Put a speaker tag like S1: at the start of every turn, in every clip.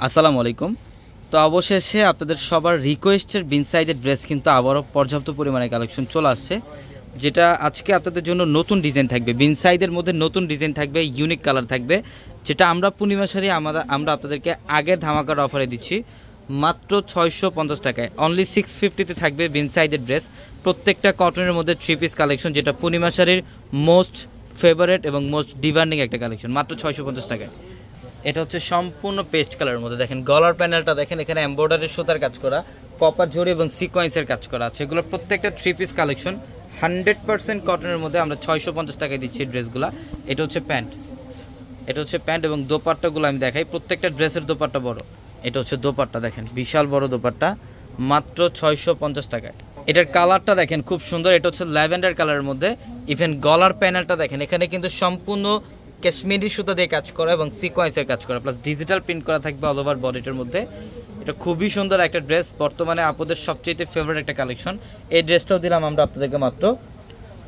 S1: আসসালামু আলাইকুম। তো অবশেষে আপনাদের সবার রিকোয়েস্টের বিন সাইজের ড্রেস কিন্তু আবারও পর্যাপ্ত পরিমাণে কালেকশন চলে আসছে, যেটা আজকে আপনাদের জন্য নতুন ডিজাইন থাকবে। বিন সাইজের মধ্যে নতুন ডিজাইন থাকবে, ইউনিক কালার থাকবে, যেটা আমরা পূর্ণিমা শাড়ি আমরা আপনাদেরকে আগের ধামাকার অফারে দিচ্ছি মাত্র 650 টাকায়। অনলি 650-তে থাকবে বিন সাইজের ড্রেস, প্রত্যেকটা কটনের মধ্যে 3 পিস কালেকশন, যেটা পূর্ণিমা শাড়ির মোস্ট ফেভারেট এবং মোস্ট ডিমান্ডিং একটা কালেকশন, মাত্র 650 টাকায়। এটা হচ্ছে সম্পূর্ণ পেস্ট কালারের মধ্যে, দেখেন গলার প্যানেলটা দেখেন, এখানে এমব্রয়ডারি সুতার কাজ করা, কপার জড়ি এবং সিকোয়েন্সের কাজ করা আছে। এগুলো প্রত্যেকটা 3 পিস কালেকশন, 100% কটনের মধ্যে আমরা 650 টাকায় দিচ্ছি ড্রেসগুলো। এটা হচ্ছে প্যান্ট, এবং দোপাট্টাগুলো আমি দেখাই, প্রত্যেকটা ড্রেসের দোপাট্টা বড়। এটা হচ্ছে দোপাট্টা, দেখেন বিশাল বড় দোপাট্টা, মাত্র 650 টাকায়। এটার কালারটা দেখেন খুব সুন্দর, এটা হচ্ছে ল্যাভেন্ডার কালারের মধ্যে। ইভেন গলার প্যানেলটা দেখেন, এখানে কিন্তু সম্পূর্ণ কাশ্মীরি সুতা দিয়ে কাজ করা এবং সিকোয়েন্সের কাজ করা, প্লাস ডিজিটাল প্রিন্ট করা থাকবে অল ওভার বডিটার মধ্যে। এটা খুবই সুন্দর একটা ড্রেস, বর্তমানে আপনাদের সবচেয়ে ফেভারিট একটা কালেকশন। এই ড্রেসটাও দিলাম আমরা আপনাদেরকে মাত্র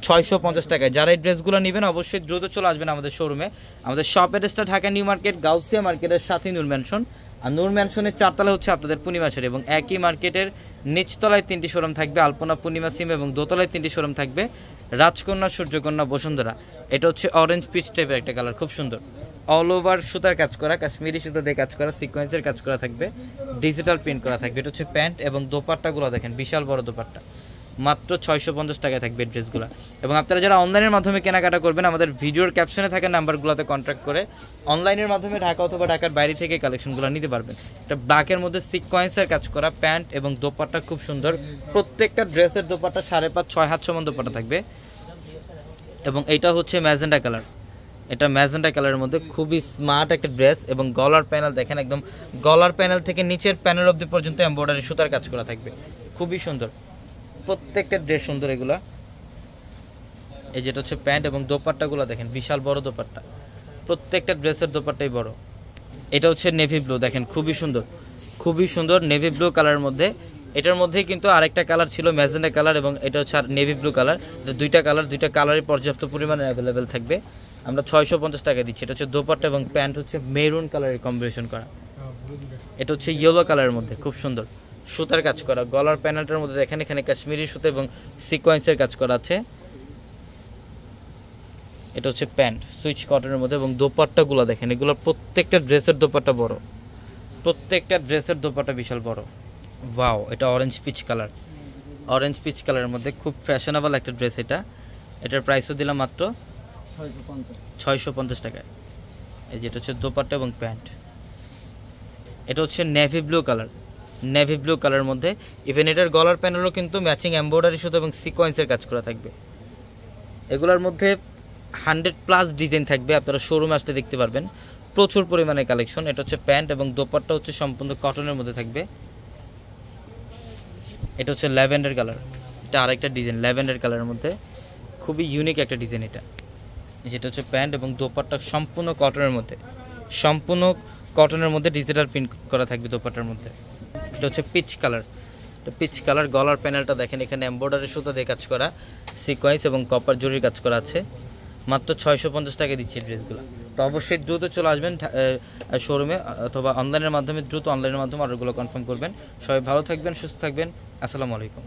S1: 650 টাকায়। যারা এই ড্রেসগুলো নেবেন অবশ্যই দ্রুত চলে আসবেন আমাদের শোরুমে। আমাদের শপ অ্যাড্রেসটা ঢাকা নিউ মার্কেট, গাউসিয়া মার্কেটের সাথে নূর ম্যানশন, আর নূর ম্যানশনের 4 তলা হচ্ছে আপনাদের পূর্ণিমা শাড়ি, এবং একই মার্কেটের নিচতলায় 3টি শোরুম থাকবে, আলপনা, পূর্ণিমা সিম, এবং দোতলায় 3টি শোরুম থাকবে, রাজকন্যা, সূর্যকন্যা, বসুন্ধরা। এটা হচ্ছে অরেঞ্জ পিচ টাইপের একটা কালার, খুব সুন্দর, অল ওভার সুতার কাজ করা, কাশ্মীরি সুতা দিয়ে কাজ করা, সিকোয়েন্সের কাজ করা থাকবে, ডিজিটাল প্রিন্ট করা থাকবে। এটা হচ্ছে প্যান্ট, এবং দোপাট্টাগুলো দেখেন বিশাল বড় দোপাট্টা, মাত্র 650 টাকায় থাকবে ড্রেসগুলো। এবং আপনারা যারা অনলাইনের মাধ্যমে কেনাকাটা করবেন, আমাদের ভিডিওর ক্যাপশনে থাকা নাম্বারগুলোতে কন্ট্যাক্ট করে অনলাইনের মাধ্যমে ঢাকা অথবা ঢাকার বাইরে থেকে কালেকশনগুলো নিতে পারবেন। এটা ব্ল্যাকের মধ্যে সিকোয়েন্সের কাজ করা প্যান্ট এবং দোপাট্টা খুব সুন্দর, প্রত্যেকটা ড্রেসের দোপাট্টা 5.5-6 হাত সমান দোপাট্টা থাকবে। এবং এইটা হচ্ছে ম্যাজেন্ডা কালার, এটা ম্যাজেন্ডা কালারের মধ্যে খুবই স্মার্ট একটা ড্রেস, এবং গলার প্যানেল দেখেন, একদম গলার প্যানেল থেকে নিচের প্যানেল অবধি পর্যন্ত এমব্রয়ডারি সুতার কাজ করা থাকবে, খুবই সুন্দর, প্রত্যেকটা ড্রেস সুন্দর এগুলা। এই যেটা হচ্ছে প্যান্ট, এবং দোপাট্টাগুলো দেখেন বিশাল বড় দোপাট্টা, প্রত্যেকটা ড্রেসের দোপাট্টাই বড়। এটা হচ্ছে নেভি ব্লু, দেখেন খুবই সুন্দর নেভি ব্লু কালারের মধ্যে। এটার মধ্যেই কিন্তু আরেকটা কালার ছিল ম্যাজেন্ডা কালার, এবং এটা হচ্ছে আর নেভি ব্লু কালার। এটা দুইটা কালারই পর্যাপ্ত পরিমাণে অ্যাভেলেবেল থাকবে। আমরা 650 টাকা দিচ্ছি। এটা হচ্ছে দোপাট্টা, এবং প্যান্ট হচ্ছে মেরুন কালারের কম্বিনেশন করা। এটা হচ্ছে ইয়েলো কালারের মধ্যে, খুব সুন্দর সুতার কাজ করা, গলার প্যানেলটার মধ্যে দেখেন এখানে কাশ্মীরি সুতা এবং সিকোয়েন্সের কাজ করা আছে। এটা হচ্ছে প্যান্ট সুইচ কটনের মধ্যে, এবং দোপাট্টাগুলো দেখেন, এগুলো প্রত্যেকটা ড্রেসের দোপাট্টা বড়, প্রত্যেকটা ড্রেসের দোপাট্টা বিশাল বড়। ওয়াও, এটা অরেঞ্জ পিচ কালারের মধ্যে খুব ফ্যাশনেবল একটা ড্রেস। এটার প্রাইসও দিলাম মাত্র 650 টাকায়। এই যেটা হচ্ছে দোপাট্টা এবং প্যান্ট। এটা হচ্ছে নেভি ব্লু কালারের মধ্যে। ইভেন এটার গলার প্যানেলও কিন্তু ম্যাচিং এমব্রয়ডারি সুতো এবং সিকোয়েন্সের কাজ করা থাকবে। এগুলোর মধ্যে 100+ ডিজাইন থাকবে, আপনারা শোরুমে আসতে দেখতে পারবেন, প্রচুর পরিমাণে কালেকশন। এটা হচ্ছে প্যান্ট, এবং দোপাট্টা হচ্ছে সম্পূর্ণ কটনের মধ্যে থাকবে। এটা হচ্ছে ল্যাভেন্ডার কালার, এটা আরেকটা ডিজাইন ল্যাভেন্ডার কালারের মধ্যে, খুবই ইউনিক একটা ডিজাইন এটা। যেটা হচ্ছে প্যান্ট, এবং দোপাট্টা সম্পূর্ণ কটনের মধ্যে ডিজিটাল প্রিন্ট করা থাকবে দোপাট্টার মধ্যে। এটা হচ্ছে পিচ কালার, গলার প্যানেলটা দেখেন, এখানে এমব্রয়ডারি সুতা দিয়ে কাজ করা, সিকোয়েন্স এবং কপার জরির কাজ করা আছে। মাত্র 650 টাকা দিচ্ছি ড্রেসগুলো। তো অবশ্যই দ্রুত চলে আসবেন শোরুমে, অথবা অনলাইনের মাধ্যমে অর্ডারগুলো কনফার্ম করবেন। সবাই ভালো থাকবেন, সুস্থ থাকবেন। আসসালামু আলাইকুম।